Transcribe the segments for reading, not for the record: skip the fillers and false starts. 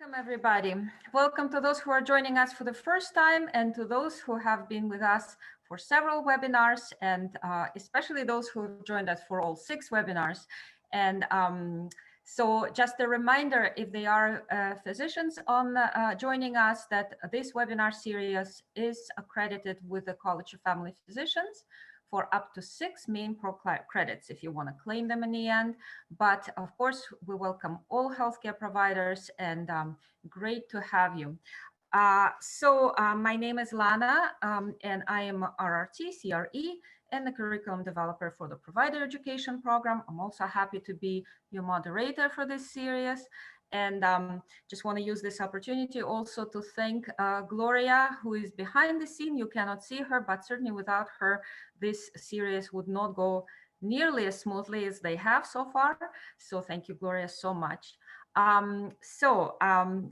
Welcome, everybody. Welcome to those who are joining us for the first time and to those who have been with us for several webinars, and especially those who have joined us for all 6 webinars. And so just a reminder, if they are physicians on joining us, that this webinar series is accredited with the College of Family Physicians for up to 6 main pro credits if you want to claim them in the end. But of course, we welcome all healthcare providers, and great to have you. My name is Lana, and I am RRT, CRE, and the curriculum developer for the provider education program. I'm also happy to be your moderator for this series. And just want to use this opportunity also to thank Gloria, who is behind the scene. You cannot see her, but certainly without her, this series would not go nearly as smoothly as they have so far. So thank you, Gloria, so much.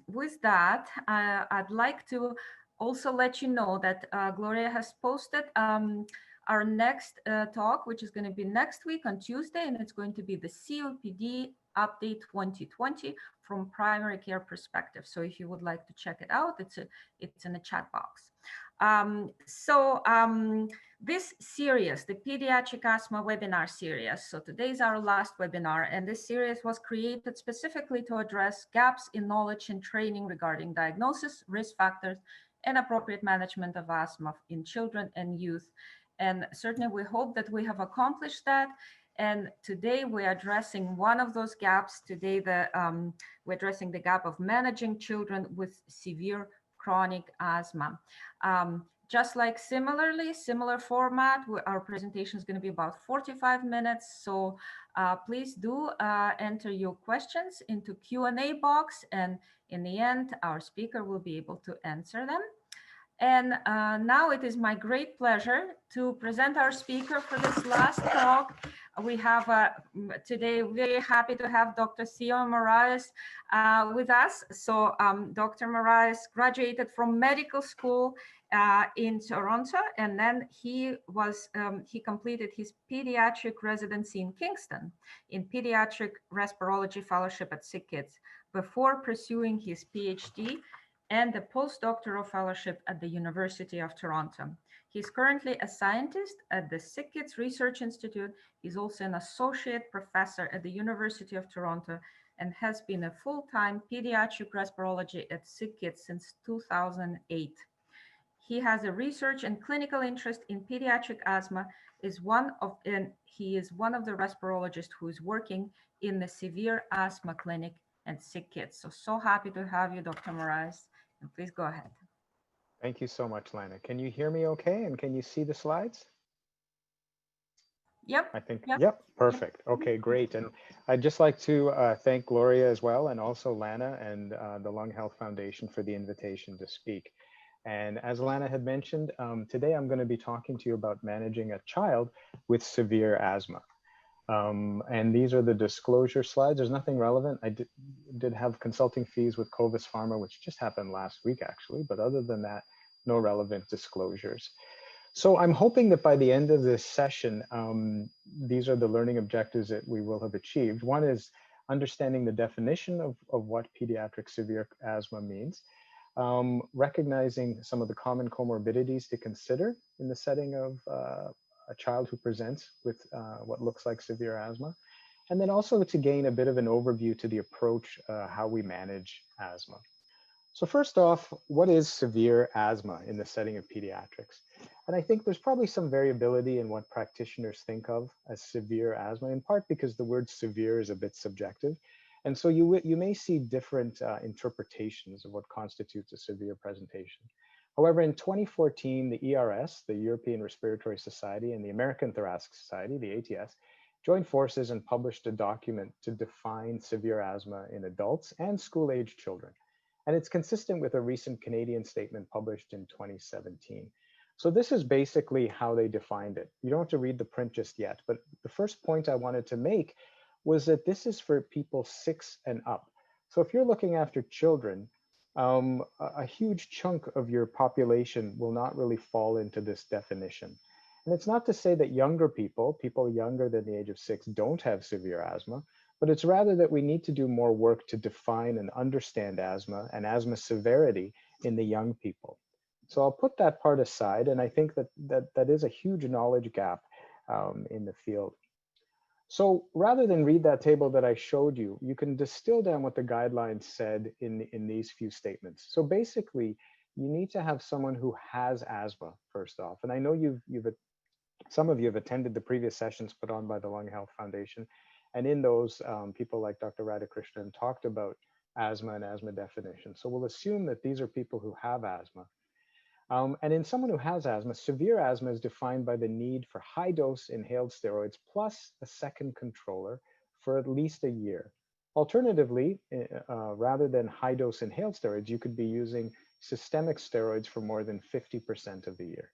With that, I'd like to also let you know that Gloria has posted our next talk, which is going to be next week on Tuesday, and it's going to be the COPD Update 2020 from primary care perspective. So if you would like to check it out, it's in the chat box. This series, the Pediatric Asthma webinar series, so today's our last webinar, and this series was created specifically to address gaps in knowledge and training regarding diagnosis, risk factors, and appropriate management of asthma in children and youth. And certainly we hope that we have accomplished that. And today we're addressing one of those gaps. Today we're addressing the gap of managing children with severe chronic asthma. Just like similar format, our presentation is going to be about 45 minutes. So please do enter your questions into Q&A box, and in the end, our speaker will be able to answer them. And now it is my great pleasure to present our speaker for this last talk. We have today, very happy to have Dr. Theo Moraes with us. So Dr. Moraes graduated from medical school in Toronto, and then he completed his pediatric residency in Kingston in pediatric respirology fellowship at Sick Kids before pursuing his PhD and the postdoctoral fellowship at the University of Toronto. He's currently a scientist at the Sick Kids Research Institute. He's also an associate professor at the University of Toronto and has been a full-time pediatric respirology at Sick Kids since 2008. He has a research and clinical interest in pediatric asthma, and he is one of the respirologists who is working in the severe asthma clinic and Sick Kids. So happy to have you, Dr. Moraes. And please go ahead. Thank you so much, Lana. Can you hear me okay? And can you see the slides? Yep. I think, yep, perfect. Okay, great. And I'd just like to thank Gloria as well, and also Lana and the Lung Health Foundation for the invitation to speak. And as Lana had mentioned, today I'm going to be talking to you about managing a child with severe asthma. And these are the disclosure slides. There's nothing relevant. I did have consulting fees with Covis Pharma, which just happened last week, actually. But other than that, no relevant disclosures. So I'm hoping that by the end of this session, these are the learning objectives that we will have achieved. One is understanding the definition of what pediatric severe asthma means, recognizing some of the common comorbidities to consider in the setting of a child who presents with what looks like severe asthma, and then also to gain a bit of an overview to the approach, how we manage asthma. So first off, what is severe asthma in the setting of pediatrics? And I think there's probably some variability in what practitioners think of as severe asthma, in part because the word severe is a bit subjective. And so you may see different interpretations of what constitutes a severe presentation. However, in 2014, the ERS, the European Respiratory Society, and the American Thoracic Society, the ATS, joined forces and published a document to define severe asthma in adults and school-age children. And it's consistent with a recent Canadian statement published in 2017. So this is basically how they defined it. You don't have to read the print just yet, but the first point I wanted to make was that this is for people 6 and up. So if you're looking after children, a huge chunk of your population will not really fall into this definition. And it's not to say that younger people younger than the age of 6 don't have severe asthma, but it's rather that we need to do more work to define and understand asthma and asthma severity in the young people. So I'll put that part aside, and I think that is a huge knowledge gap in the field. So rather than read that table that I showed you, you can distill down what the guidelines said in these few statements. So basically, you need to have someone who has asthma first off. And I know some of you have attended the previous sessions put on by the Lung Health Foundation. And in those, people like Dr. Radhakrishnan talked about asthma and asthma definition. So we'll assume that these are people who have asthma. And in someone who has asthma, severe asthma is defined by the need for high dose inhaled steroids plus a second controller for at least a year. Alternatively, rather than high dose inhaled steroids, you could be using systemic steroids for more than 50% of the year.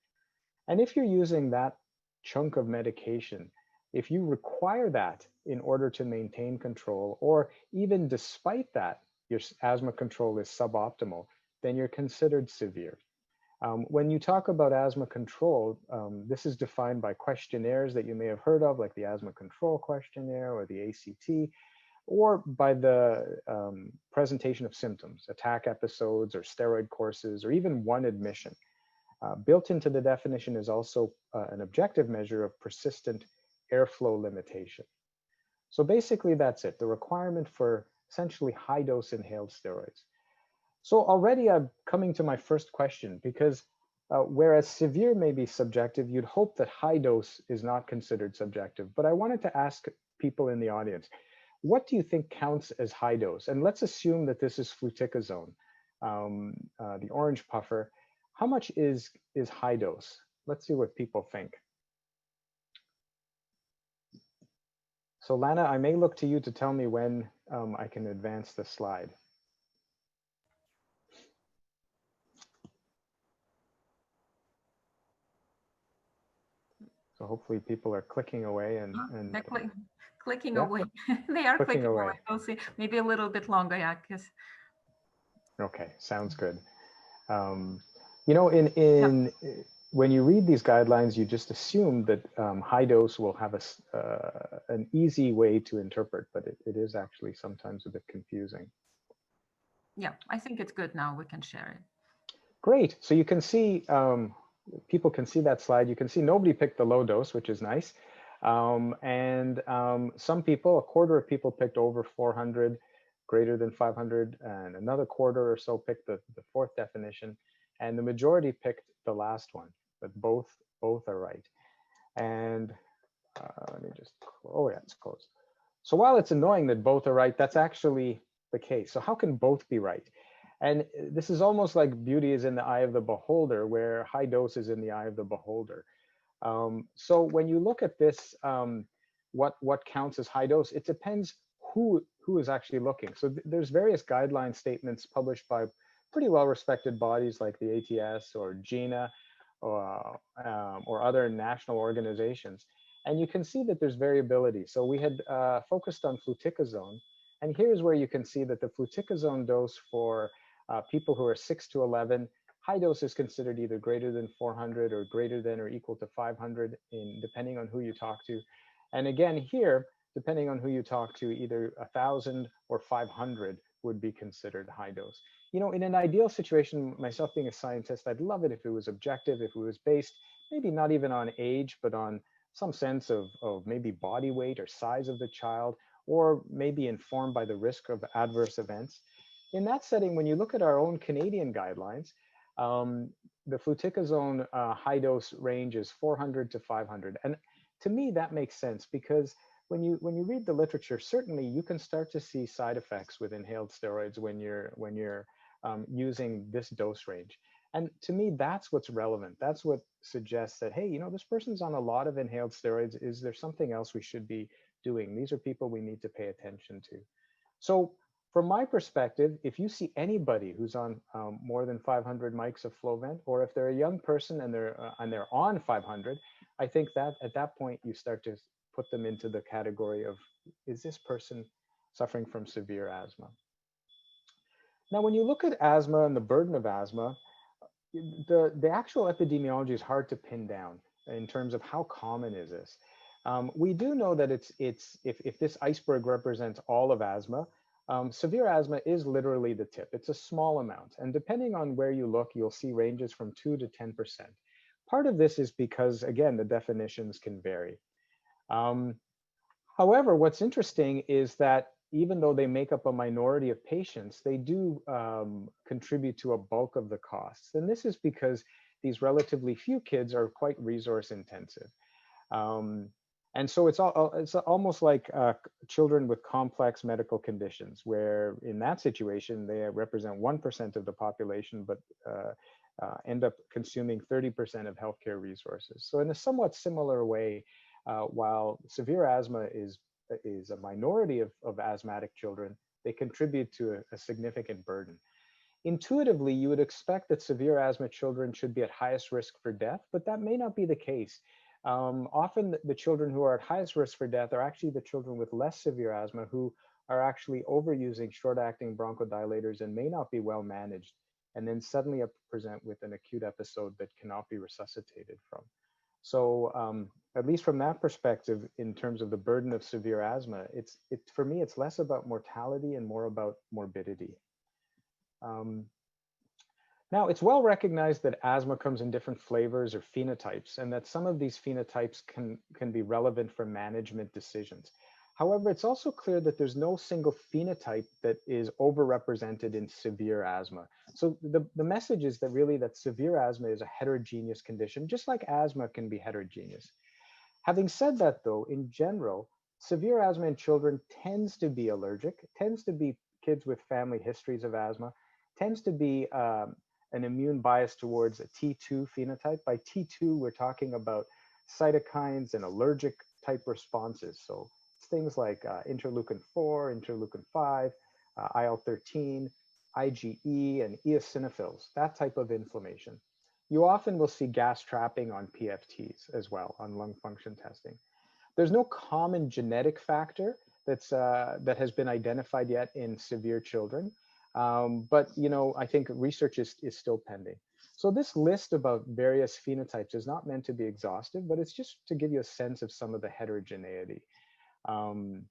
And if you're using that chunk of medication, if you require that in order to maintain control, or even despite that, your asthma control is suboptimal, then you're considered severe. When you talk about asthma control, this is defined by questionnaires that you may have heard of, like the Asthma Control Questionnaire or the ACT, or by the presentation of symptoms, attack episodes or steroid courses, or even one admission. Built into the definition is also an objective measure of persistent airflow limitation. So basically that's it, the requirement for essentially high dose inhaled steroids. So already I'm coming to my first question, because whereas severe may be subjective, you'd hope that high dose is not considered subjective. But I wanted to ask people in the audience, what do you think counts as high dose? And let's assume that this is fluticasone, the orange puffer. How much is high dose? Let's see what people think. So Lana, I may look to you to tell me when I can advance the slide. So hopefully people are clicking away and they're clicking yeah, away. They are clicking away. away. We'll see. Maybe a little bit longer, yeah, because. Okay, sounds good. You know, when you read these guidelines, you just assume that high dose will have an easy way to interpret, but it is actually sometimes a bit confusing. Yeah, I think it's good now. We can share it. Great. So you can see, people can see that slide. You can see nobody picked the low dose, which is nice. Some people, a quarter of people picked over 400, greater than 500, and another quarter or so picked the fourth definition. And the majority picked the last one, but both are right. And let me just, oh yeah, it's closed. So while it's annoying that both are right, that's actually the case. So how can both be right? And this is almost like beauty is in the eye of the beholder, where high dose is in the eye of the beholder. So when you look at this, what counts as high dose, it depends who is actually looking. So there's various guideline statements published by pretty well-respected bodies like the ATS or GINA or other national organizations. And you can see that there's variability. So we had focused on fluticasone. And here's where you can see that the fluticasone dose for people who are 6 to 11, high dose is considered either greater than 400 or greater than or equal to 500, depending on who you talk to. And again, here, depending on who you talk to, either 1,000 or 500 would be considered high dose. You know, in an ideal situation, myself being a scientist, I'd love it if it was objective, if it was based maybe not even on age, but on some sense of maybe body weight or size of the child, or maybe informed by the risk of adverse events. In that setting, when you look at our own Canadian guidelines, the fluticasone high dose range is 400 to 500. And to me, that makes sense, because when you read the literature, certainly you can start to see side effects with inhaled steroids when you're using this dose range. And to me, that's what's relevant. That's what suggests that, hey, you know, this person's on a lot of inhaled steroids. Is there something else we should be doing? These are people we need to pay attention to. So from my perspective, if you see anybody who's on more than 500 mics of Flovent, or if they're a young person and they're on 500, I think that at that point you start to put them into the category of, is this person suffering from severe asthma? Now, when you look at asthma and the burden of asthma, the actual epidemiology is hard to pin down in terms of how common is this. We do know that if this iceberg represents all of asthma, severe asthma is literally the tip. It's a small amount. And depending on where you look, you'll see ranges from 2 to 10%. Part of this is because, again, the definitions can vary. Um, However, what's interesting is that even though they make up a minority of patients, they do contribute to a bulk of the costs. And this is because these relatively few kids are quite resource intensive. Um, and so it's almost like children with complex medical conditions, where in that situation, they represent 1% of the population, but end up consuming 30% of healthcare resources. So in a somewhat similar way, while severe asthma is a minority of asthmatic children, they contribute to a significant burden. Intuitively, you would expect that severe asthma children should be at highest risk for death, but that may not be the case. Often the children who are at highest risk for death are actually the children with less severe asthma who are actually overusing short-acting bronchodilators and may not be well managed, and then suddenly present with an acute episode that cannot be resuscitated from. So at least from that perspective, in terms of the burden of severe asthma, for me, it's less about mortality and more about morbidity. Um, Now, it's well recognized that asthma comes in different flavors or phenotypes, and that some of these phenotypes can be relevant for management decisions. However, it's also clear that there's no single phenotype that is overrepresented in severe asthma. So the message is that really that severe asthma is a heterogeneous condition, just like asthma can be heterogeneous. Having said that, though, in general, severe asthma in children tends to be allergic, tends to be kids with family histories of asthma, tends to be an immune bias towards a T2 phenotype. By T2, we're talking about cytokines and allergic type responses. So it's things like interleukin 4, interleukin 5, IL-13, IgE, and eosinophils, that type of inflammation. You often will see gas trapping on PFTs as well, on lung function testing. There's no common genetic factor that has been identified yet in severe children. But I think research is still pending. So this list about various phenotypes is not meant to be exhaustive, but it's just to give you a sense of some of the heterogeneity. And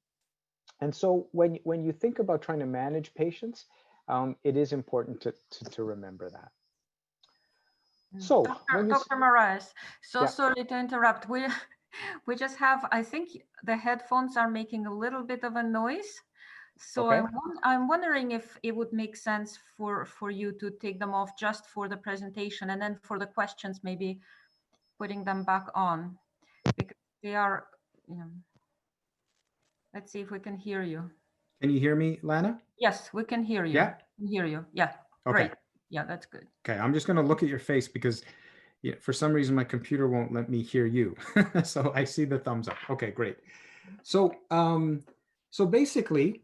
so when you think about trying to manage patients, it is important to remember that. So Dr. Moraes, so yeah. sorry to interrupt. We just have, I think the headphones are making a little bit of a noise. So Okay. I'm wondering if it would make sense for you to take them off just for the presentation, and then for the questions, maybe putting them back on, because they are, let's see if we can hear you. Can you hear me, Lana? Yes, we can hear you. Yeah? We can hear you. Yeah, okay. Great. Yeah, that's good. Okay, I'm just gonna look at your face because for some reason my computer won't let me hear you. So I see the thumbs up. Okay, great. So, so basically,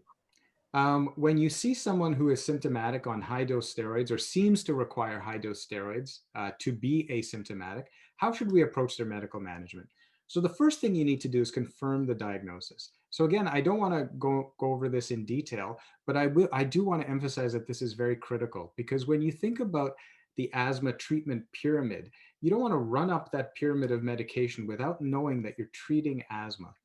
when you see someone who is symptomatic on high dose steroids or seems to require high dose steroids to be asymptomatic, how should we approach their medical management? So the first thing you need to do is confirm the diagnosis. So again, I don't want to go over this in detail, but I do want to emphasize that this is very critical, because when you think about the asthma treatment pyramid, you don't want to run up that pyramid of medication without knowing that you're treating asthma.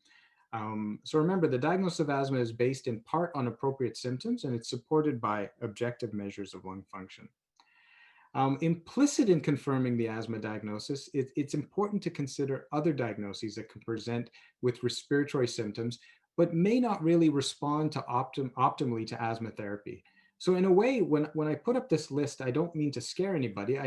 So remember, the diagnosis of asthma is based in part on appropriate symptoms, and it's supported by objective measures of lung function. Implicit in confirming the asthma diagnosis, it's important to consider other diagnoses that can present with respiratory symptoms, but may not really respond to optimally to asthma therapy. So in a way, when I put up this list, I don't mean to scare anybody.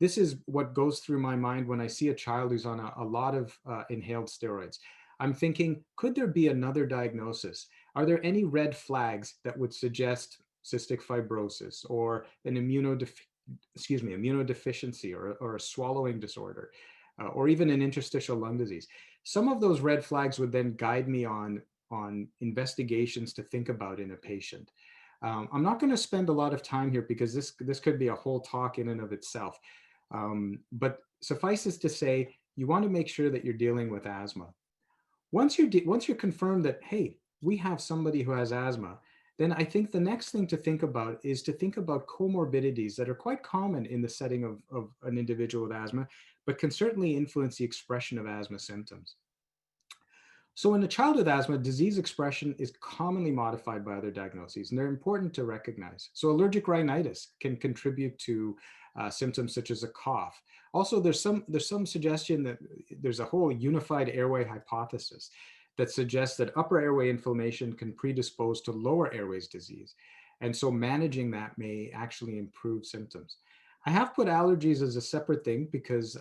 This is what goes through my mind when I see a child who's on a lot of inhaled steroids. I'm thinking, could there be another diagnosis? Are there any red flags that would suggest cystic fibrosis or an immunodeficiency or a swallowing disorder, or even an interstitial lung disease? Some of those red flags would then guide me on investigations to think about in a patient. I'm not going to spend a lot of time here because this could be a whole talk in and of itself. But suffices to say, you want to make sure that you're dealing with asthma. Once you're confirmed that, hey, we have somebody who has asthma, then I think the next thing to think about is to think about comorbidities that are quite common in the setting of an individual with asthma, but can certainly influence the expression of asthma symptoms. So in a child with asthma, disease expression is commonly modified by other diagnoses, and they're important to recognize. So allergic rhinitis can contribute to symptoms such as a cough. Also, there's some suggestion that there's a whole unified airway hypothesis that suggests that upper airway inflammation can predispose to lower airways disease. And so managing that may actually improve symptoms. I have put allergies as a separate thing because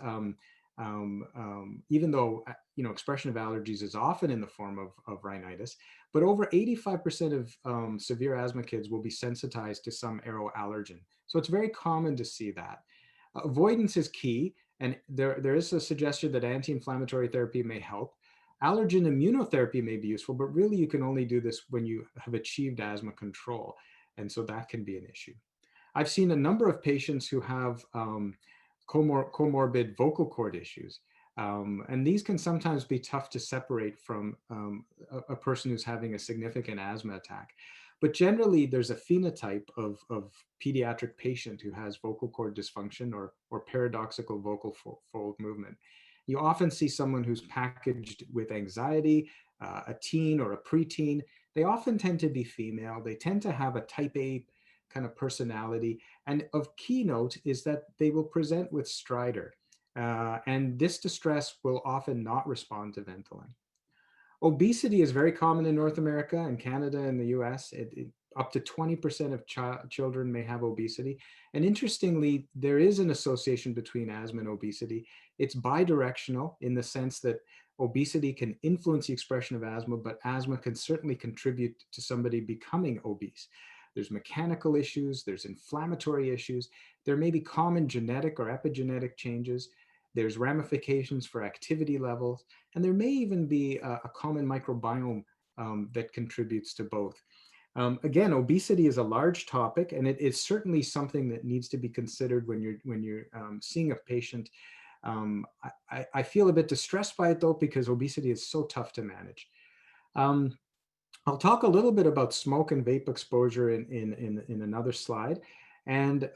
even though expression of allergies is often in the form of rhinitis, but over 85% of severe asthma kids will be sensitized to some aeroallergen. So it's very common to see that. Avoidance is key, and there is a suggestion that anti-inflammatory therapy may help. Allergen immunotherapy may be useful, but really you can only do this when you have achieved asthma control, and so that can be an issue. I've seen a number of patients who have comorbid vocal cord issues. And these can sometimes be tough to separate from a person who's having a significant asthma attack. But generally, there's a phenotype of pediatric patient who has vocal cord dysfunction or paradoxical vocal fold movement. You often see someone who's packaged with anxiety, a teen or a preteen. They often tend to be female. They tend to have a type A kind of personality. And of keynote is that they will present with stridor. And this distress will often not respond to Ventolin. Obesity is very common in North America and Canada and the US. Up to 20% of children may have obesity. And interestingly, there is an association between asthma and obesity. It's bidirectional in the sense that obesity can influence the expression of asthma, but asthma can certainly contribute to somebody becoming obese. There's mechanical issues, there's inflammatory issues, there may be common genetic or epigenetic changes, there's ramifications for activity levels, and there may even be a common microbiome that contributes to both. Again, obesity is a large topic, and it is certainly something that needs to be considered when you're seeing a patient. I feel a bit distressed by it though, because obesity is so tough to manage. I'll talk a little bit about smoke and vape exposure in another slide. And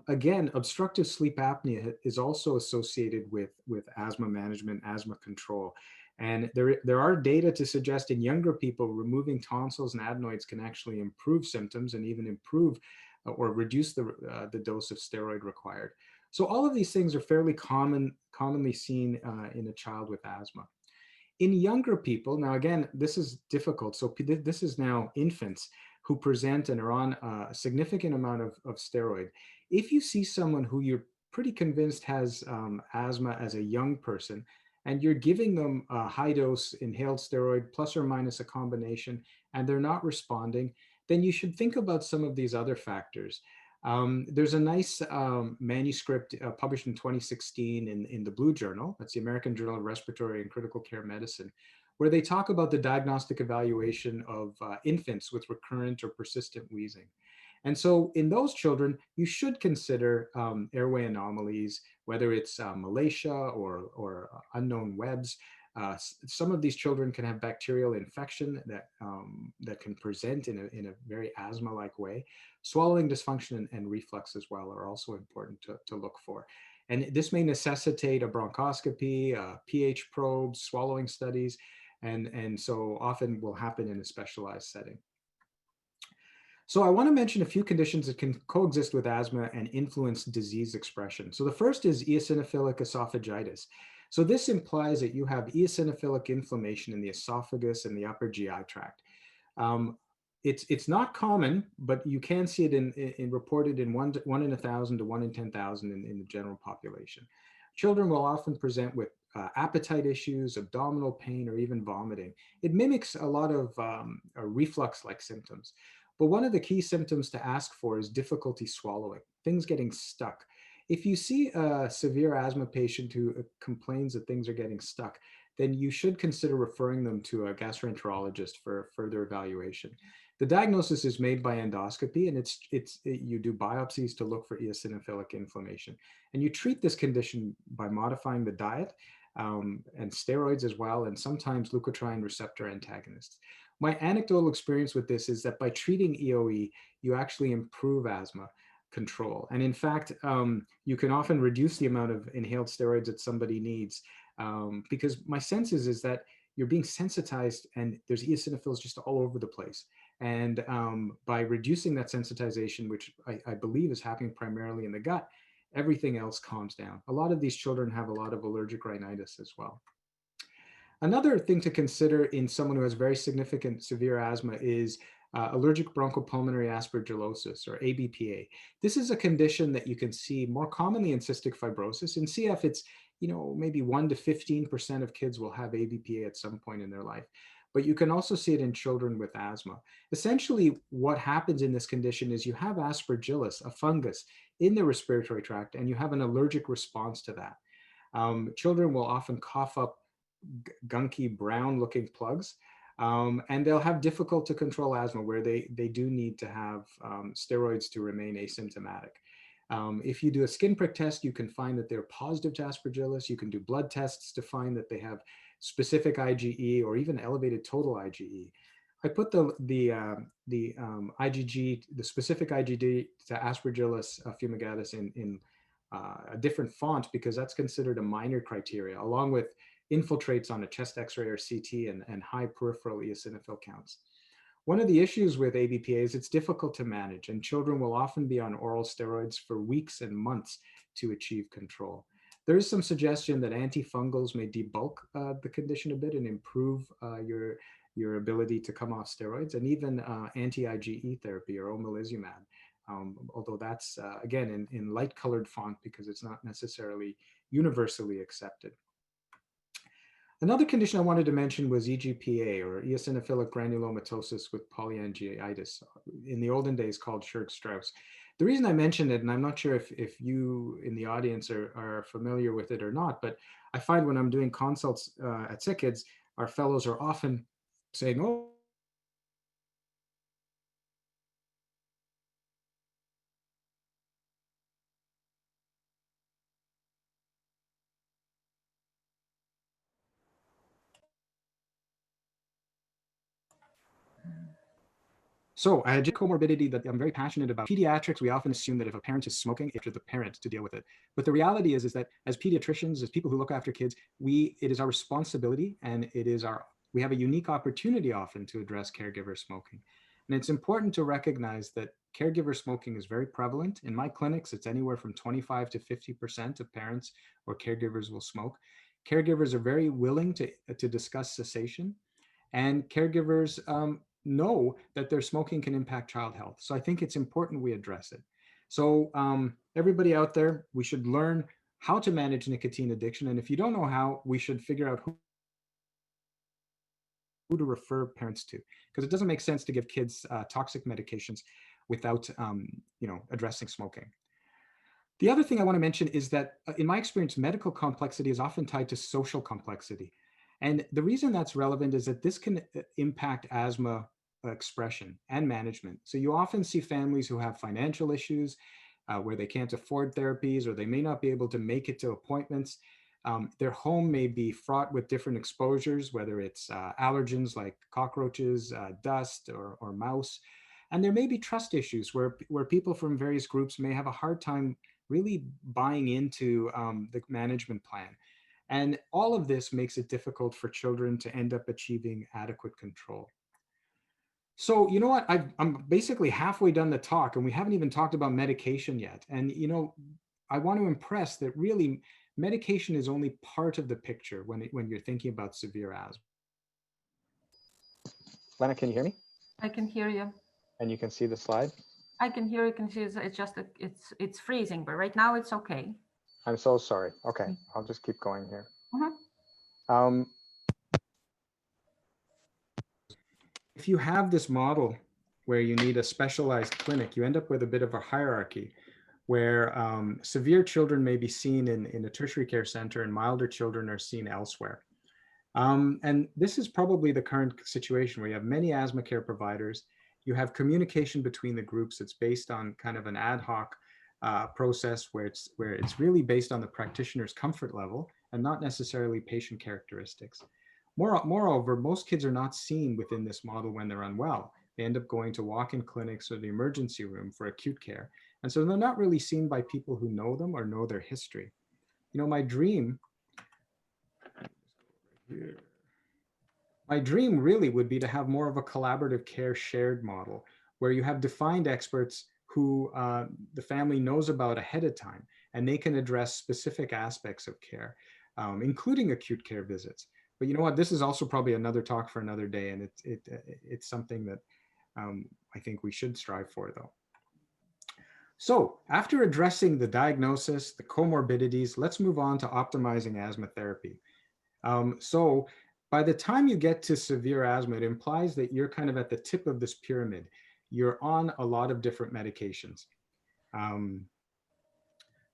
again, obstructive sleep apnea is also associated with asthma management, asthma control. And there are data to suggest in younger people, removing tonsils and adenoids can actually improve symptoms and even improve or reduce the dose of steroid required. So all of these things are fairly commonly seen in a child with asthma. In younger people, now again, this is difficult. So this is now infants who present and are on a significant amount of steroid. If you see someone who you're pretty convinced has asthma as a young person, and you're giving them a high dose inhaled steroid plus or minus a combination, and they're not responding, then you should think about some of these other factors. There's a nice manuscript published in 2016 in the Blue Journal, that's the American Journal of Respiratory and Critical Care Medicine, where they talk about the diagnostic evaluation of infants with recurrent or persistent wheezing. And so in those children, you should consider airway anomalies, whether it's malacia or unknown webs. Some of these children can have bacterial infection that can present in a very asthma-like way. Swallowing dysfunction and reflux as well are also important to look for. And this may necessitate a bronchoscopy, pH probes, swallowing studies, and so often will happen in a specialized setting. So I want to mention a few conditions that can coexist with asthma and influence disease expression. So the first is eosinophilic esophagitis. So this implies that you have eosinophilic inflammation in the esophagus and the upper GI tract. It's not common, but you can see it reported in 1 in 1,000 to 1 in 10,000 in the general population. Children will often present with appetite issues, abdominal pain, or even vomiting. It mimics a lot of reflux-like symptoms. But one of the key symptoms to ask for is difficulty swallowing, things getting stuck. If you see a severe asthma patient who complains that things are getting stuck, then you should consider referring them to a gastroenterologist for further evaluation. The diagnosis is made by endoscopy, and you do biopsies to look for eosinophilic inflammation. And you treat this condition by modifying the diet and steroids as well, and sometimes leukotriene receptor antagonists. My anecdotal experience with this is that by treating EOE, you actually improve asthma control. And in fact, you can often reduce the amount of inhaled steroids that somebody needs because my sense is that you're being sensitized, and there's eosinophils just all over the place. And by reducing that sensitization, which I believe is happening primarily in the gut, everything else calms down. A lot of these children have a lot of allergic rhinitis as well. Another thing to consider in someone who has very significant severe asthma is allergic bronchopulmonary aspergillosis, or ABPA. This is a condition that you can see more commonly in cystic fibrosis. In CF, it's, you know, maybe 1 to 15% of kids will have ABPA at some point in their life. But you can also see it in children with asthma. Essentially, what happens in this condition is you have aspergillus, a fungus, in the respiratory tract, and you have an allergic response to that. Children will often cough up gunky brown looking plugs, and they'll have difficult to control asthma, where they do need to have steroids to remain asymptomatic. If you do a skin prick test, you can find that they're positive to aspergillus. You can do blood tests to find that they have specific IgE or even elevated total IgE. I put the IgG, the specific IgD to Aspergillus fumigatus in a different font, because that's considered a minor criteria, along with infiltrates on a chest X-ray or CT and high peripheral eosinophil counts. One of the issues with ABPA is it's difficult to manage, and children will often be on oral steroids for weeks and months to achieve control. There is some suggestion that antifungals may debulk the condition a bit and improve your ability to come off steroids, and even anti-IgE therapy or omalizumab, although that's, again, in light-colored font because it's not necessarily universally accepted. Another condition I wanted to mention was EGPA, or eosinophilic granulomatosis with polyangiitis, in the olden days called Scherg-Strauss. The reason I mentioned it, and I'm not sure if you in the audience are familiar with it or not, but I find when I'm doing consults at Sick Kids, our fellows are often saying, oh, so I had a comorbidity that I'm very passionate about. Pediatrics, we often assume that if a parent is smoking, it's the parent to deal with it. But the reality is that as pediatricians, as people who look after kids, it is our responsibility, and we have a unique opportunity often to address caregiver smoking. And it's important to recognize that caregiver smoking is very prevalent. In my clinics, it's anywhere from 25 to 50% of parents or caregivers will smoke. Caregivers are very willing to discuss cessation, and caregivers know that their smoking can impact child health. So I think it's important we address it. So everybody out there, we should learn how to manage nicotine addiction. And if you don't know how, we should figure out who to refer parents to, because it doesn't make sense to give kids toxic medications without addressing smoking. The other thing I want to mention is that in my experience, medical complexity is often tied to social complexity. And the reason that's relevant is that this can impact asthma expression and management. So you often see families who have financial issues where they can't afford therapies, or they may not be able to make it to appointments. Their home may be fraught with different exposures, whether it's allergens like cockroaches, dust, or mouse. And there may be trust issues where people from various groups may have a hard time really buying into the management plan. And all of this makes it difficult for children to end up achieving adequate control. So, you know what, I'm basically halfway done the talk, and we haven't even talked about medication yet. And, I want to impress that really medication is only part of the picture when you're thinking about severe asthma. Lena, can you hear me? I can hear you. And you can see the slide? I can hear you. It's just it's freezing, but right now it's okay. I'm so sorry. Okay, I'll just keep going here. Uh-huh. If you have this model where you need a specialized clinic, you end up with a bit of a hierarchy where severe children may be seen in a tertiary care center and milder children are seen elsewhere. And this is probably the current situation where you have many asthma care providers. You have communication between the groups. It's based on kind of an ad hoc process where it's really based on the practitioner's comfort level and not necessarily patient characteristics. Moreover, most kids are not seen within this model when they're unwell. They end up going to walk-in clinics or the emergency room for acute care. And so they're not really seen by people who know them or know their history. My dream, My dream really would be to have more of a collaborative care shared model where you have defined experts who the family knows about ahead of time, and they can address specific aspects of care, including acute care visits. But you know what? This is also probably another talk for another day, and it's something that I think we should strive for, though. So after addressing the diagnosis, the comorbidities, let's move on to optimizing asthma therapy. So by the time you get to severe asthma, it implies that you're kind of at the tip of this pyramid. You're on a lot of different medications.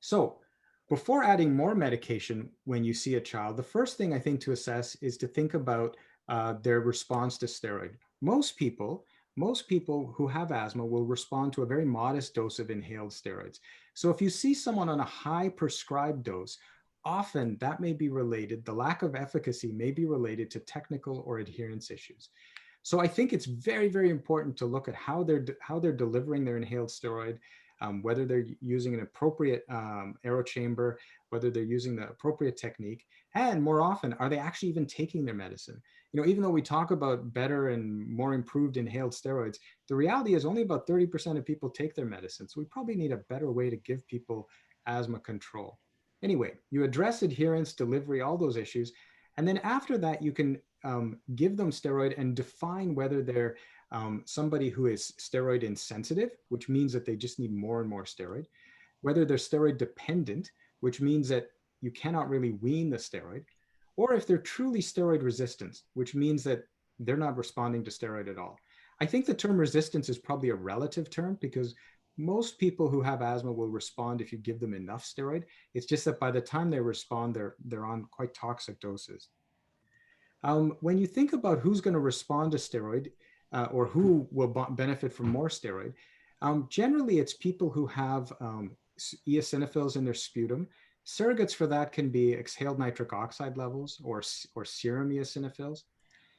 So before adding more medication when you see a child, the first thing I think to assess is to think about their response to steroid. Most people who have asthma will respond to a very modest dose of inhaled steroids. So if you see someone on a high prescribed dose, often that may be related, the lack of efficacy may be related to technical or adherence issues. So I think it's very, very important to look at how they're delivering their inhaled steroid, whether they're using an appropriate aero chamber, whether they're using the appropriate technique, and more often, are they actually even taking their medicine? You know, even though we talk about better and more improved inhaled steroids, the reality is only about 30% of people take their medicine. So we probably need a better way to give people asthma control. Anyway, you address adherence, delivery, all those issues. And then after that, you can give them steroid and define whether they're somebody who is steroid insensitive, which means that they just need more and more steroid, whether they're steroid dependent, which means that you cannot really wean the steroid, or if they're truly steroid resistant, which means that they're not responding to steroid at all. I think the term resistance is probably a relative term because most people who have asthma will respond if you give them enough steroid. It's just that by the time they respond, they're on quite toxic doses. When you think about who's going to respond to steroid or who will benefit from more steroid, generally it's people who have eosinophils in their sputum. Surrogates for that can be exhaled nitric oxide levels or serum eosinophils.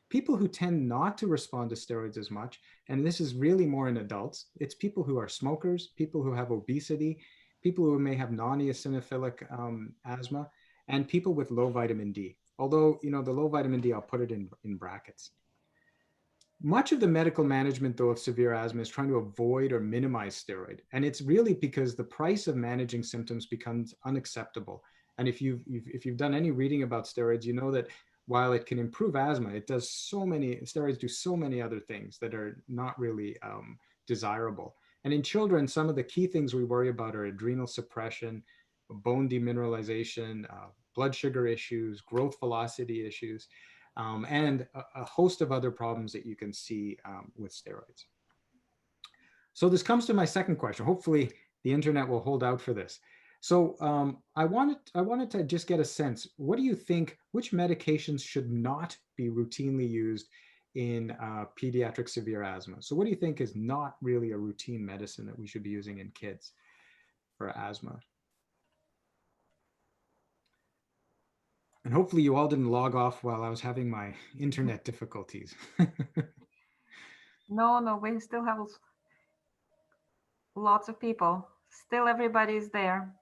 People who tend not to respond to steroids as much, and this is really more in adults, it's people who are smokers, people who have obesity, people who may have non-eosinophilic asthma, and people with low vitamin D. Although, you know, the low vitamin D, I'll put it in brackets. Much of the medical management, though, of severe asthma is trying to avoid or minimize steroid. And it's really because the price of managing symptoms becomes unacceptable. And if you've done any reading about steroids, you know that while it can improve asthma, steroids do so many other things that are not really desirable. And in children, some of the key things we worry about are adrenal suppression, bone demineralization, blood sugar issues, growth velocity issues, and a host of other problems that you can see with steroids. So this comes to my second question. Hopefully the internet will hold out for this. So I wanted to just get a sense, what do you think, which medications should not be routinely used in pediatric severe asthma? So what do you think is not really a routine medicine that we should be using in kids for asthma? And hopefully you all didn't log off while I was having my internet difficulties. No, we still have lots of people. Still everybody's there.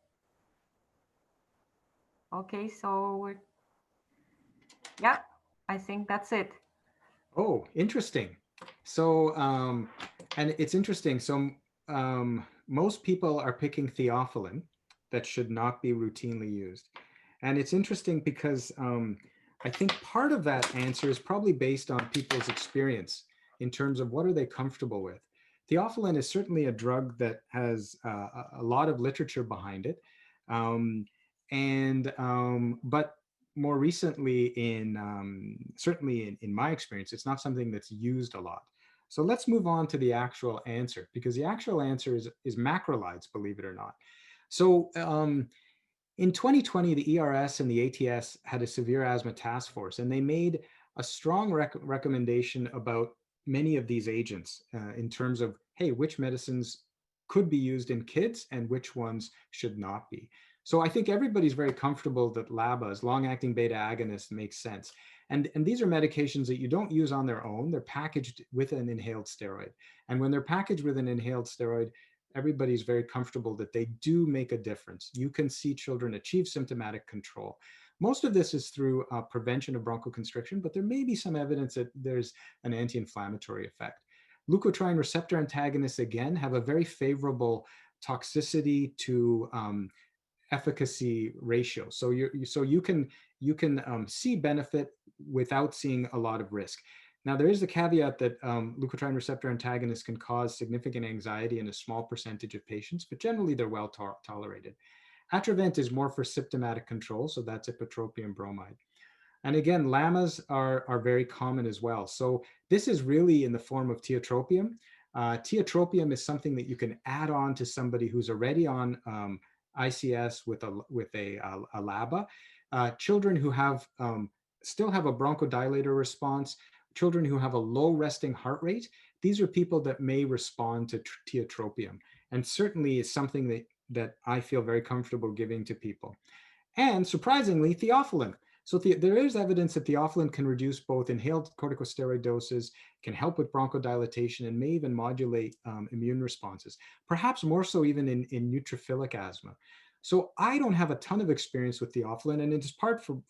Okay, so yeah, I think that's it. Oh, interesting. So, and it's interesting. So most people are picking theophylline that should not be routinely used. And it's interesting because I think part of that answer is probably based on people's experience in terms of what are they comfortable with. Theophylline is certainly a drug that has a lot of literature behind it. But more recently certainly in my experience, it's not something that's used a lot. So let's move on to the actual answer, because the actual answer is macrolides, believe it or not. So in 2020, the ERS and the ATS had a severe asthma task force, and they made a strong recommendation about many of these agents in terms of, hey, which medicines could be used in kids and which ones should not be. So I think everybody's very comfortable that LABAs, long-acting beta agonists, makes sense. And these are medications that you don't use on their own. They're packaged with an inhaled steroid. And when they're packaged with an inhaled steroid, everybody's very comfortable that they do make a difference. You can see children achieve symptomatic control. Most of this is through prevention of bronchoconstriction, but there may be some evidence that there's an anti-inflammatory effect. Leukotriene receptor antagonists, again, have a very favorable toxicity to efficacy ratio. So you can see benefit without seeing a lot of risk. Now, there is the caveat that leukotriene receptor antagonists can cause significant anxiety in a small percentage of patients, but generally they're well tolerated. Atrovent is more for symptomatic control, so that's ipratropium bromide. And again, LAMAs are very common as well. So this is really in the form of tiotropium. Tiotropium is something that you can add on to somebody who's already on ICS with a LABA. Children who have still have a bronchodilator response, children who have a low resting heart rate, these are people that may respond to tiotropium, and certainly is something that I feel very comfortable giving to people. And surprisingly, theophylline. So there is evidence that theophylline can reduce both inhaled corticosteroid doses, can help with bronchodilation, and may even modulate immune responses, perhaps more so even in neutrophilic asthma. So I don't have a ton of experience with theophylline, and it is part from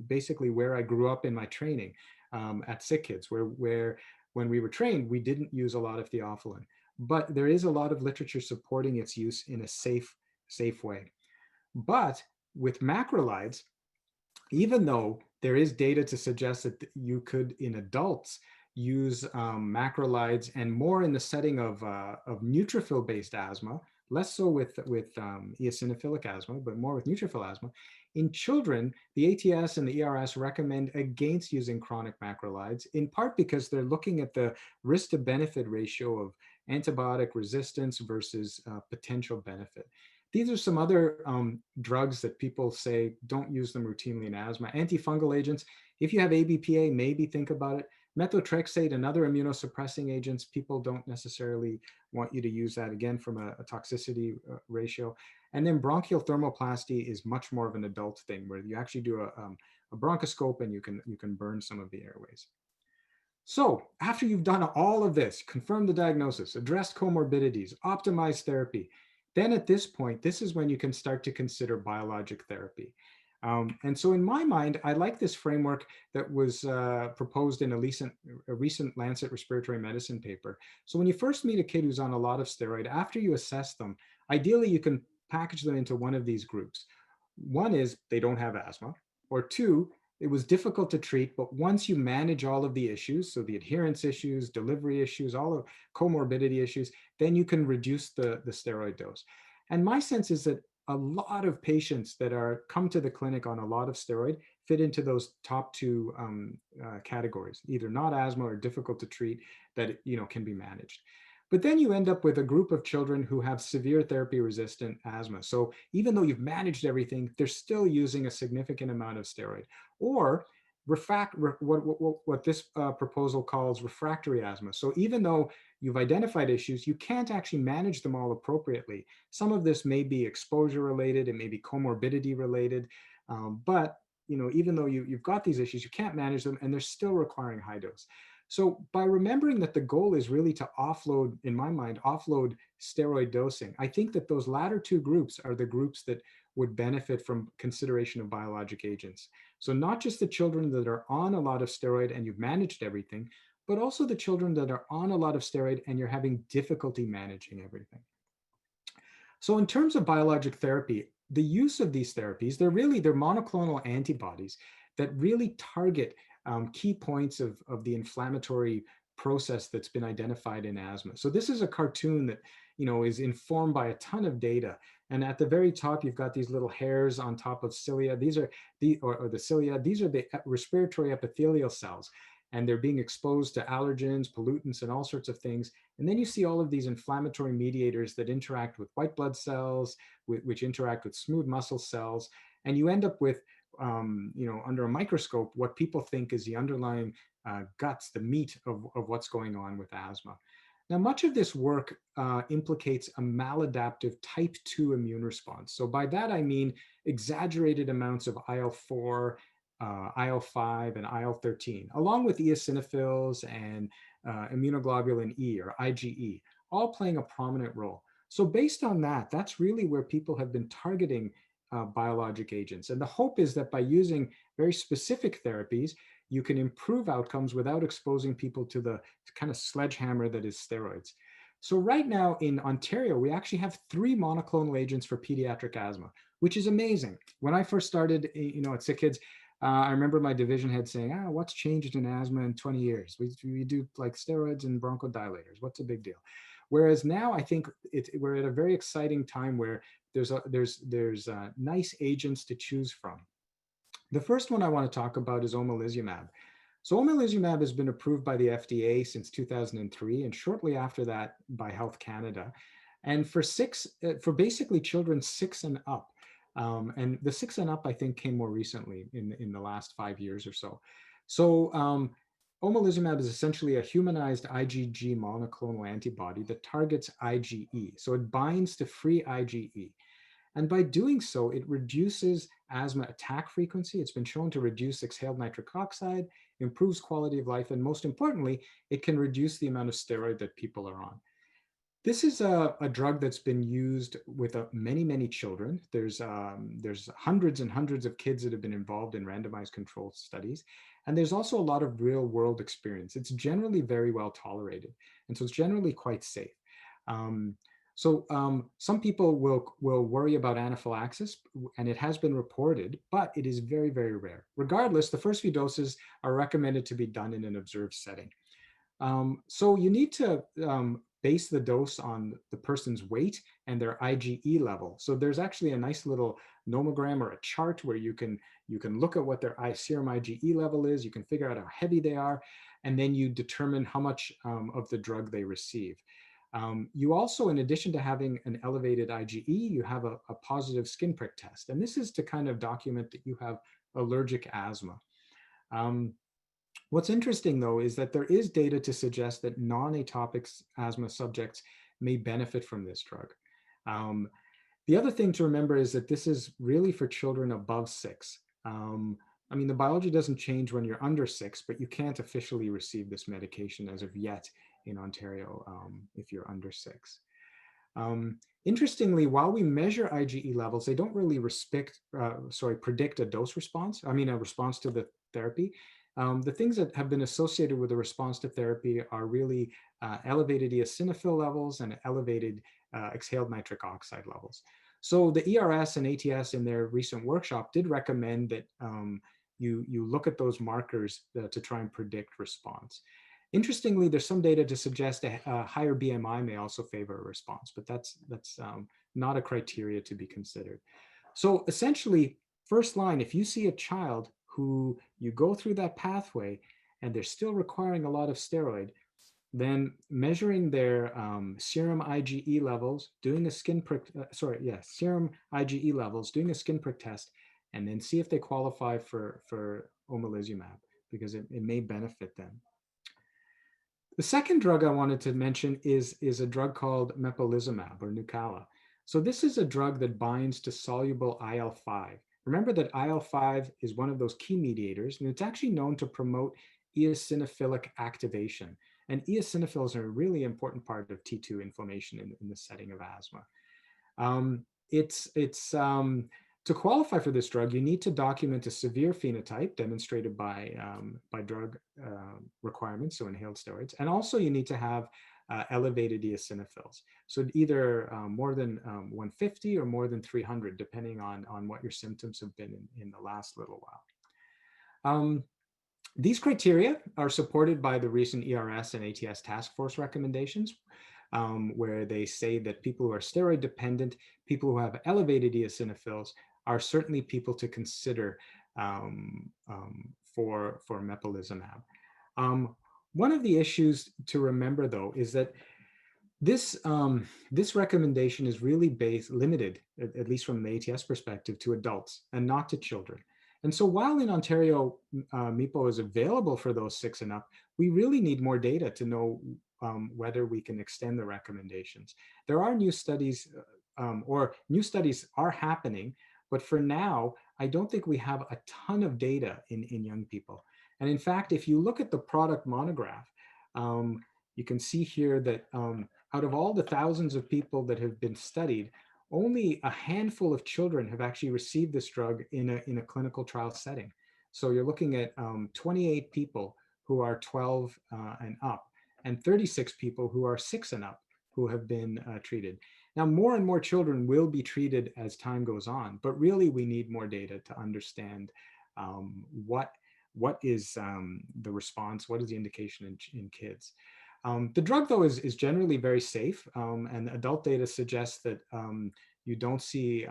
basically where I grew up in my training at Sick Kids, where when we were trained, we didn't use a lot of theophylline. But there is a lot of literature supporting its use in a safe way. But with macrolides, even though there is data to suggest that you could, in adults, use macrolides, and more in the setting of neutrophil-based asthma, less so with eosinophilic asthma, but more with neutrophil asthma. In children, the ATS and the ERS recommend against using chronic macrolides, in part because they're looking at the risk to benefit ratio of antibiotic resistance versus potential benefit. These are some other drugs that people say don't use them routinely in asthma. Antifungal agents, if you have ABPA, maybe think about it. Methotrexate and other immunosuppressing agents, people don't necessarily want you to use that, again, from a toxicity ratio. And then bronchial thermoplasty is much more of an adult thing, where you actually do a bronchoscope and you can burn some of the airways. So after you've done all of this, confirmed the diagnosis, addressed comorbidities, optimized therapy, then at this point, this is when you can start to consider biologic therapy. And so in my mind, I like this framework that was proposed in a recent Lancet Respiratory Medicine paper. So when you first meet a kid who's on a lot of steroid, after you assess them, ideally you can package them into one of these groups. One is they don't have asthma, or two, it was difficult to treat, but once you manage all of the issues, so the adherence issues, delivery issues, all of comorbidity issues, then you can reduce the steroid dose. And my sense is that a lot of patients that come to the clinic on a lot of steroid fit into those top two categories, either not asthma or difficult to treat that can be managed. But then you end up with a group of children who have severe therapy-resistant asthma. So even though you've managed everything, they're still using a significant amount of steroid. Or what this proposal calls refractory asthma. So even though you've identified issues, you can't actually manage them all appropriately. Some of this may be exposure related, it may be comorbidity related, but even though you've got these issues, you can't manage them, and they're still requiring high dose. So by remembering that the goal is really to offload, in my mind, offload steroid dosing, I think that those latter two groups are the groups that would benefit from consideration of biologic agents. So not just the children that are on a lot of steroid and you've managed everything, but also the children that are on a lot of steroid and you're having difficulty managing everything. So in terms of biologic therapy, the use of these therapies, they're monoclonal antibodies that really target key points of the inflammatory process that's been identified in asthma. So this is a cartoon that is informed by a ton of data. And at the very top, you've got these little hairs on top of cilia. These are the cilia. These are the respiratory epithelial cells, and they're being exposed to allergens, pollutants, and all sorts of things. And then you see all of these inflammatory mediators that interact with white blood cells, which interact with smooth muscle cells, and you end up with under a microscope, what people think is the underlying guts, the meat of what's going on with asthma. Now, much of this work implicates a maladaptive type 2 immune response. So by that, I mean exaggerated amounts of IL-4, IL-5, and IL-13, along with eosinophils and immunoglobulin E, or IgE, all playing a prominent role. So based on that, that's really where people have been targeting biologic agents. And the hope is that by using very specific therapies, you can improve outcomes without exposing people to the kind of sledgehammer that is steroids. So right now in Ontario, we actually have 3 monoclonal agents for pediatric asthma, which is amazing. When I first started, at Sick Kids, I remember my division head saying, what's changed in asthma in 20 years? We do like steroids and bronchodilators. What's a big deal? Whereas now I think we're at a very exciting time where there's nice agents to choose from. The first one I want to talk about is omalizumab. So omalizumab has been approved by the FDA since 2003, and shortly after that by Health Canada. And for basically children 6 and up. And the 6 and up, I think, came more recently in the last 5 years or so. So omalizumab is essentially a humanized IgG monoclonal antibody that targets IgE. So it binds to free IgE. And by doing so, it reduces asthma attack frequency. It's been shown to reduce exhaled nitric oxide, improves quality of life, and most importantly, it can reduce the amount of steroid that people are on. This is a drug that's been used with many children. There's hundreds and hundreds of kids that have been involved in randomized controlled studies. And there's also a lot of real world experience. It's generally very well tolerated. And so it's generally quite safe. Some people will worry about anaphylaxis, and it has been reported, but it is very, very rare. Regardless, the first few doses are recommended to be done in an observed setting. So you need to base the dose on the person's weight and their IgE level. So there's actually a nice little nomogram or a chart where you can look at what their serum IgE level is. You can figure out how heavy they are, and then you determine how much of the drug they receive. You also, in addition to having an elevated IgE, you have a positive skin prick test. And this is to kind of document that you have allergic asthma. What's interesting, though, is that there is data to suggest that non-atopic asthma subjects may benefit from this drug. The other thing to remember is that this is really for children above 6. I mean, the biology doesn't change when you're under 6, but you can't officially receive this medication as of yet in Ontario if you're under 6. Interestingly, while we measure IgE levels, they don't really predict a dose response. I mean, a response to the therapy. The things that have been associated with a response to therapy are really elevated eosinophil levels and elevated exhaled nitric oxide levels. So the ERS and ATS in their recent workshop did recommend that you look at those markers to try and predict response. Interestingly, there's some data to suggest a higher BMI may also favor a response, but that's not a criteria to be considered. So essentially, first line, if you see a child who you go through that pathway and they're still requiring a lot of steroid, then measuring their serum IgE levels, doing a skin prick, serum IgE levels, doing a skin prick test, and then see if they qualify for omalizumab, because it may benefit them. The second drug I wanted to mention is a drug called mepolizumab, or Nucala. So this is a drug that binds to soluble IL-5. Remember that IL-5 is one of those key mediators, and it's actually known to promote eosinophilic activation. And eosinophils are a really important part of T2 inflammation in the setting of asthma. To qualify for this drug, you need to document a severe phenotype demonstrated by drug requirements, so inhaled steroids, and also you need to have elevated eosinophils. So either more than 150 or more than 300, depending on what your symptoms have been in the last little while. These criteria are supported by the recent ERS and ATS task force recommendations, where they say that people who are steroid dependent, people who have elevated eosinophils, are certainly people to consider for mepolizumab. One of the issues to remember, though, is that this recommendation is really limited, at least from the ATS perspective, to adults and not to children. And so while in Ontario, MePO is available for those 6 and up, we really need more data to know whether we can extend the recommendations. There are new studies, new studies are happening, but for now, I don't think we have a ton of data in young people. And in fact, if you look at the product monograph, you can see here that out of all the thousands of people that have been studied, only a handful of children have actually received this drug in a clinical trial setting. So you're looking at 28 people who are 12 and up, and 36 people who are 6 and up who have been treated. Now, more and more children will be treated as time goes on, but really we need more data to understand what is the response, what is the indication in kids. The drug, though, is generally very safe, and adult data suggests that you don't see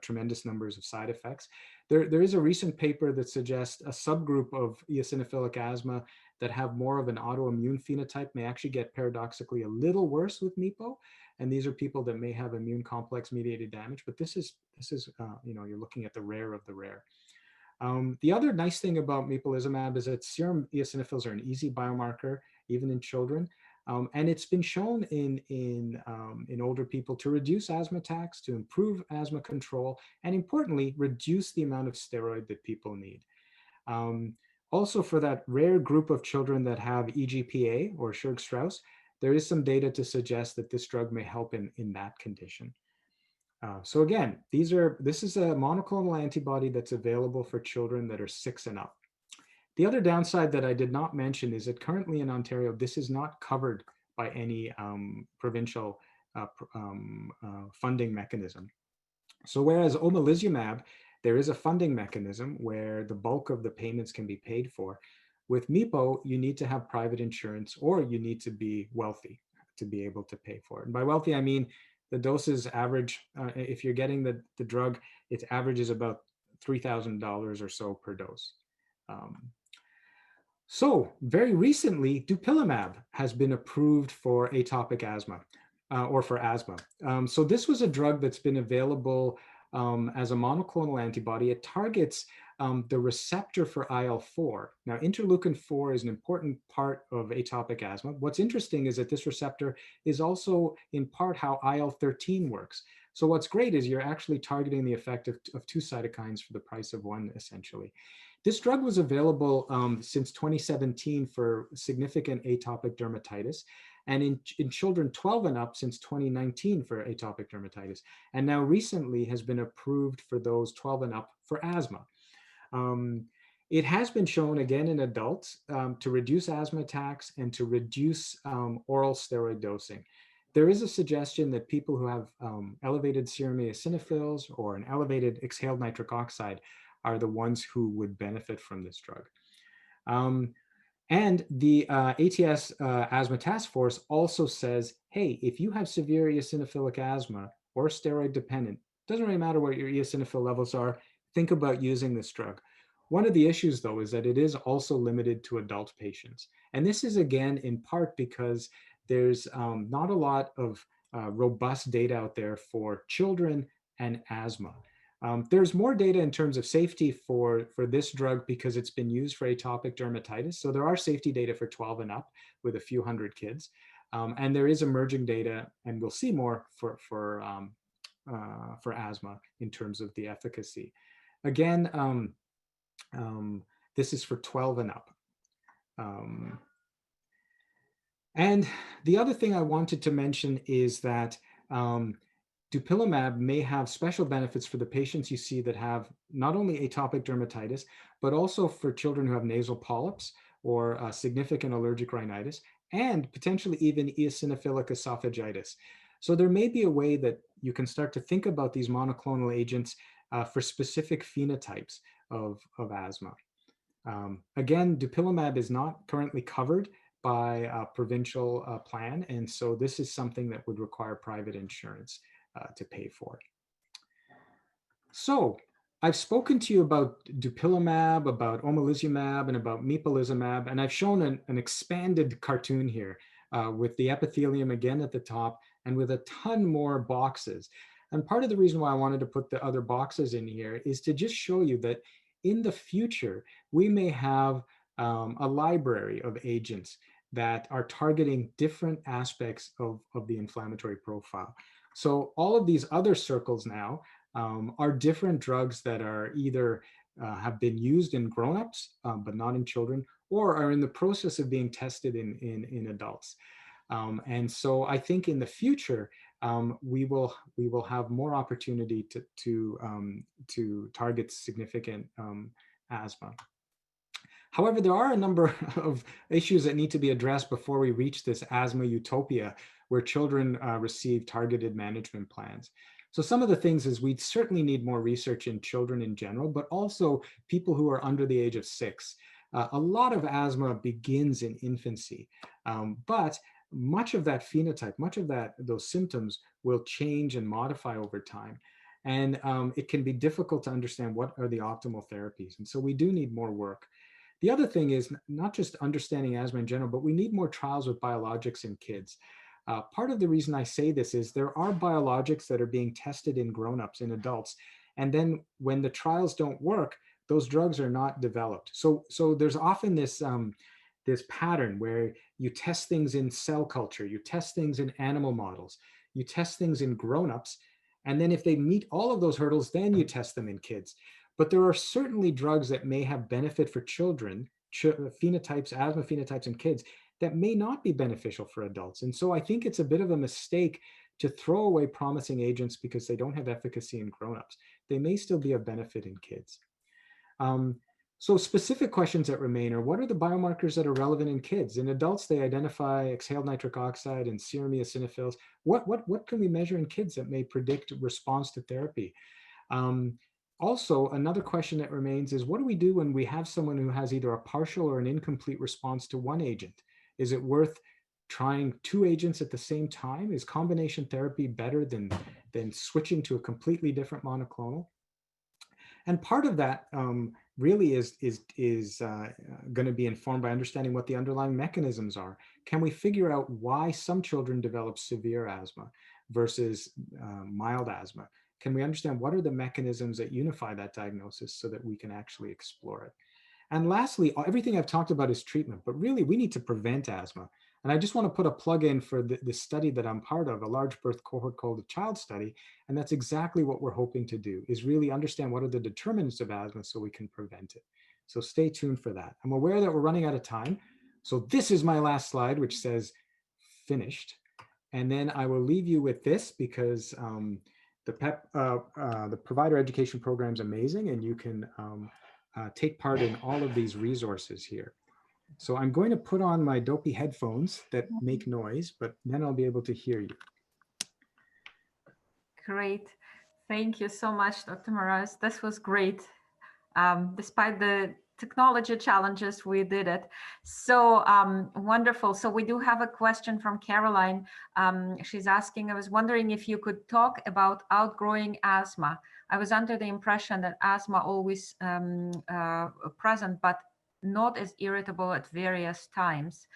tremendous numbers of side effects. There is a recent paper that suggests a subgroup of eosinophilic asthma that have more of an autoimmune phenotype may actually get paradoxically a little worse with MePO. And these are people that may have immune complex mediated damage, but this is you're looking at the rare of the rare. The other nice thing about mepolizumab is that serum eosinophils are an easy biomarker, even in children. And it's been shown in older people to reduce asthma attacks, to improve asthma control, and importantly, reduce the amount of steroid that people need. Also, for that rare group of children that have EGPA or Sjögren-Strauss, there is some data to suggest that this drug may help in that condition. So again, this is a monoclonal antibody that's available for children that are 6 and up. The other downside that I did not mention is that currently in Ontario, this is not covered by any provincial funding mechanism. So whereas omalizumab, there is a funding mechanism where the bulk of the payments can be paid for, with MePO, you need to have private insurance or you need to be wealthy to be able to pay for it. And by wealthy, I mean the doses average, if you're getting the drug, its average is about $3,000 or so per dose. So very recently, dupilumab has been approved for atopic asthma or for asthma. So this was a drug that's been available as a monoclonal antibody. It targets the receptor for IL-4. Now, interleukin-4 is an important part of atopic asthma. What's interesting is that this receptor is also in part how IL-13 works. So what's great is you're actually targeting the effect of 2 cytokines for the price of 1, essentially. This drug was available since 2017 for significant atopic dermatitis, and in children 12 and up since 2019 for atopic dermatitis, and now recently has been approved for those 12 and up for asthma. It has been shown again in adults to reduce asthma attacks and to reduce oral steroid dosing. There is a suggestion that people who have elevated serum eosinophils or an elevated exhaled nitric oxide are the ones who would benefit from this drug. And the ATS Asthma Task Force also says, hey, if you have severe eosinophilic asthma or steroid dependent, doesn't really matter what your eosinophil levels are, think about using this drug. One of the issues, though, is that it is also limited to adult patients. And this is, again, in part because there's not a lot of robust data out there for children and asthma. There's more data in terms of safety for this drug because it's been used for atopic dermatitis. So there are safety data for 12 and up with a few hundred kids. And there is emerging data, and we'll see more for asthma in terms of the efficacy. Again, this is for 12 and up. And the other thing I wanted to mention is that dupilumab may have special benefits for the patients you see that have not only atopic dermatitis, but also for children who have nasal polyps or significant allergic rhinitis, and potentially even eosinophilic esophagitis. So there may be a way that you can start to think about these monoclonal agents for specific phenotypes of asthma. Again, dupilumab is not currently covered by a provincial plan, and so this is something that would require private insurance to pay for. So I've spoken to you about dupilumab, about omalizumab, and about mepolizumab, and I've shown an expanded cartoon here with the epithelium again at the top and with a ton more boxes. And part of the reason why I wanted to put the other boxes in here is to just show you that in the future, we may have a library of agents that are targeting different aspects of the inflammatory profile. So all of these other circles now are different drugs that are either have been used in grown-ups, but not in children, or are in the process of being tested in adults. And so I think in the future, we will have more opportunity to target significant asthma. However, there are a number of issues that need to be addressed before we reach this asthma utopia where children receive targeted management plans. So some of the things is we certainly need more research in children in general, but also people who are under the age of 6. A lot of asthma begins in infancy, but much of that phenotype, much of those symptoms will change and modify over time. And it can be difficult to understand what are the optimal therapies. And so we do need more work. The other thing is not just understanding asthma in general, but we need more trials with biologics in kids. Part of the reason I say this is there are biologics that are being tested in grown-ups, in adults, and then when the trials don't work, those drugs are not developed. So there's often this pattern where you test things in cell culture, you test things in animal models, you test things in grown-ups, and then if they meet all of those hurdles, then you test them in kids. But there are certainly drugs that may have benefit for children, phenotypes, asthma phenotypes in kids, that may not be beneficial for adults. And so I think it's a bit of a mistake to throw away promising agents because they don't have efficacy in grown-ups. They may still be of benefit in kids. So specific questions that remain are, what are the biomarkers that are relevant in kids? In adults, they identify exhaled nitric oxide and serum eosinophils. What can we measure in kids that may predict response to therapy? Also, another question that remains is, what do we do when we have someone who has either a partial or an incomplete response to one agent? Is it worth trying 2 agents at the same time? Is combination therapy better than switching to a completely different monoclonal? And part of that really is going to be informed by understanding what the underlying mechanisms are. Can we figure out why some children develop severe asthma versus mild asthma? Can we understand what are the mechanisms that unify that diagnosis so that we can actually explore it? And lastly, everything I've talked about is treatment, but really we need to prevent asthma. And I just want to put a plug in for the study that I'm part of, a large birth cohort called the CHILD study. And that's exactly what we're hoping to do, is really understand what are the determinants of asthma so we can prevent it. So stay tuned for that. I'm aware that we're running out of time. So this is my last slide, which says finished. And then I will leave you with this because the provider education program is amazing, and you can take part in all of these resources here. So I'm going to put on my dopey headphones that make noise, but then I'll be able to hear you. Great. Thank you so much, Dr. Moraes. This was great. Despite the technology challenges, we did it. So wonderful. So we do have a question from Caroline. She's asking, I was wondering if you could talk about outgrowing asthma. I was under the impression that asthma always present, but not as irritable at various times.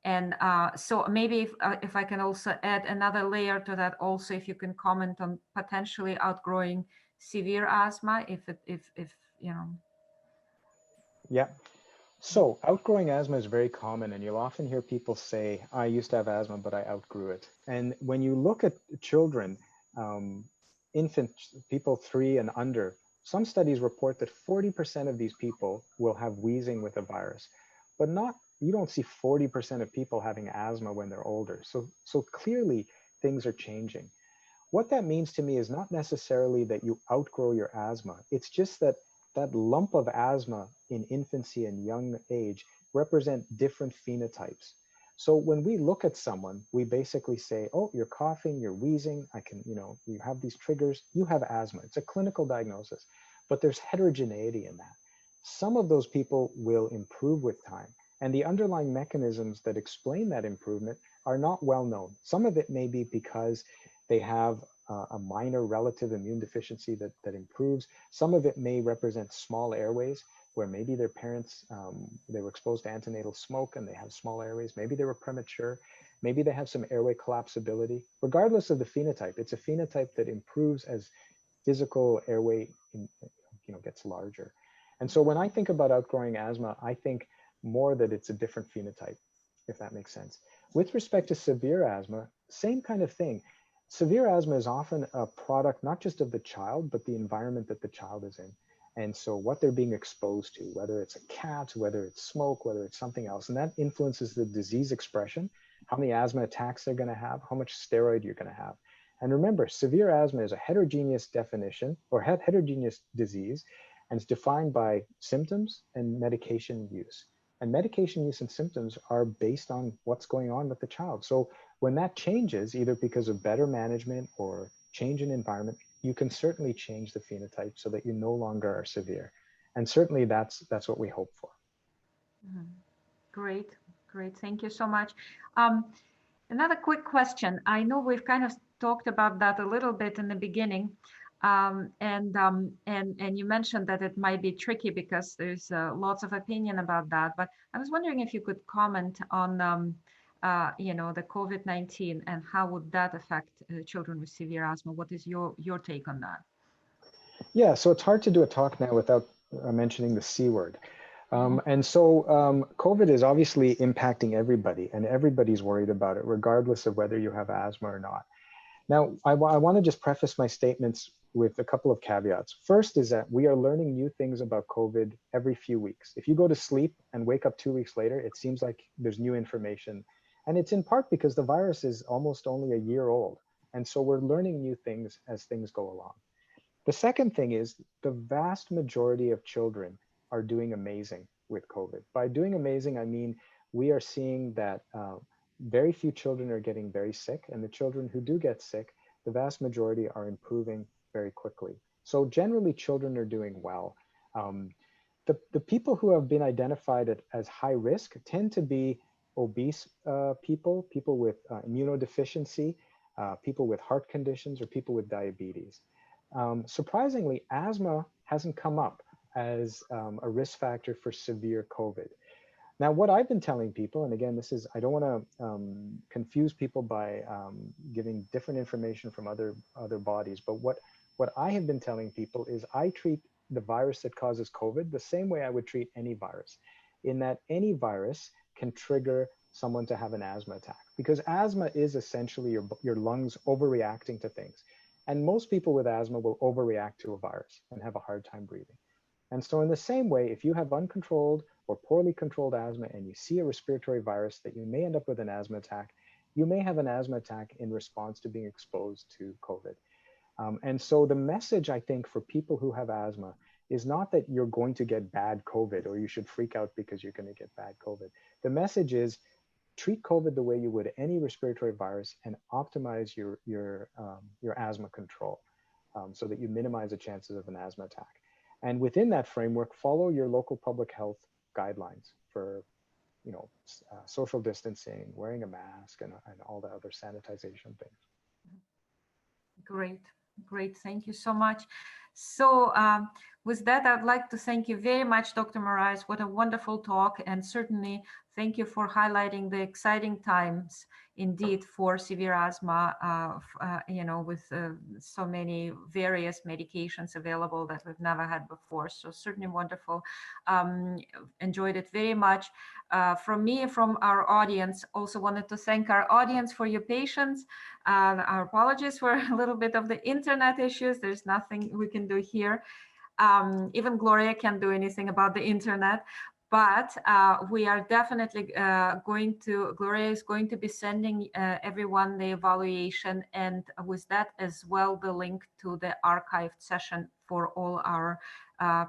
And so maybe if I can also add another layer to that, also if you can comment on potentially outgrowing severe asthma, if you know. Yeah. So outgrowing asthma is very common, and you'll often hear people say, I used to have asthma, but I outgrew it. And when you look at children, infants, people 3 and under, some studies report that 40% of these people will have wheezing with a virus, but you don't see 40% of people having asthma when they're older. So clearly things are changing. What that means to me is not necessarily that you outgrow your asthma. It's just that lump of asthma in infancy and young age represent different phenotypes. So when we look at someone, we basically say, oh, you're coughing, you're wheezing, you have these triggers, you have asthma. It's a clinical diagnosis, but there's heterogeneity in that. Some of those people will improve with time, and the underlying mechanisms that explain that improvement are not well known. Some of it may be because they have a minor relative immune deficiency that improves. Some of it may represent small airways, where maybe their parents, they were exposed to antenatal smoke and they have small airways. Maybe they were premature. Maybe they have some airway collapsibility. Regardless of the phenotype, it's a phenotype that improves as physical airway gets larger. And so when I think about outgrowing asthma, I think more that it's a different phenotype, if that makes sense. With respect to severe asthma, same kind of thing. Severe asthma is often a product not just of the child, but the environment that the child is in. And so what they're being exposed to, whether it's a cat, whether it's smoke, whether it's something else, and that influences the disease expression. how many asthma attacks they're going to have, how much steroid you're going to have. And remember, severe asthma is a heterogeneous definition or heterogeneous disease, and it's defined by symptoms and medication use. And medication use and symptoms are based on what's going on with the child. So when that changes, either because of better management or change in environment, you can certainly change the phenotype so that you no longer are severe. And certainly that's what we hope for. Great, great. Thank you so much. Another quick question. I know we've kind of talked about that a little bit in the beginning, and you mentioned that it might be tricky because there's lots of opinion about that. But I was wondering if you could comment on, you know, the COVID-19 and how would that affect children with severe asthma? What is your take on that? Yeah, so it's hard to do a talk now without mentioning the C word. And so COVID is obviously impacting everybody, and everybody's worried about it, regardless of whether you have asthma or not. Now, I want to just preface my statements with a couple of caveats. First is that we are learning new things about COVID every few weeks. If you go to sleep and wake up 2 weeks later, it seems like there's new information. And it's in part because the virus is almost only a year old. And so we're learning new things as things go along. The second thing is the vast majority of children are doing amazing with COVID. By doing amazing, I mean, we are seeing that very few children are getting very sick, and the children who do get sick, the vast majority are improving very quickly. So generally children are doing well. The people who have been identified as high risk tend to be obese people with immunodeficiency, people with heart conditions, or people with diabetes. Surprisingly, asthma hasn't come up as a risk factor for severe COVID. Now, what I've been telling people, and again, I don't want to confuse people by giving different information from other bodies, but what I have been telling people is I treat the virus that causes COVID the same way I would treat any virus, in that any virus can trigger someone to have an asthma attack, because asthma is essentially your lungs overreacting to things. And most people with asthma will overreact to a virus and have a hard time breathing. And so in the same way, if you have uncontrolled or poorly controlled asthma and you see a respiratory virus that you may end up with an asthma attack, you may have an asthma attack in response to being exposed to COVID. And so the message, I think, for people who have asthma is not that you're going to get bad COVID or you should freak out because you're going to get bad COVID. The message is treat COVID the way you would any respiratory virus and optimize your asthma control so that you minimize the chances of an asthma attack. And within that framework, follow your local public health guidelines for, social distancing, wearing a mask, and all the other sanitization things. Great, great. Thank you so much. So with that, I'd like to thank you very much, Dr. Moraes. What a wonderful talk. And certainly thank you for highlighting the exciting times indeed for severe asthma, with so many various medications available that we've never had before. So certainly wonderful. Enjoyed it very much. From me, from our audience, also wanted to thank our audience for your patience. Our apologies for a little bit of the internet issues. There's nothing we can do here. Even Gloria can't do anything about the internet. But we are definitely Gloria is going to be sending everyone the evaluation, and with that as well, the link to the archived session for all our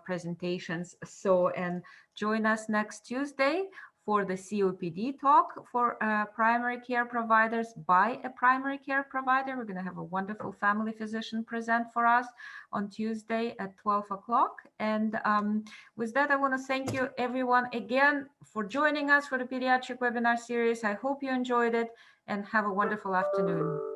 presentations. So, and join us next Tuesday for the COPD talk for primary care providers by a primary care provider. We're going to have a wonderful family physician present for us on Tuesday at 12 o'clock. And with that, I want to thank you everyone again for joining us for the pediatric webinar series. I hope you enjoyed it and have a wonderful afternoon.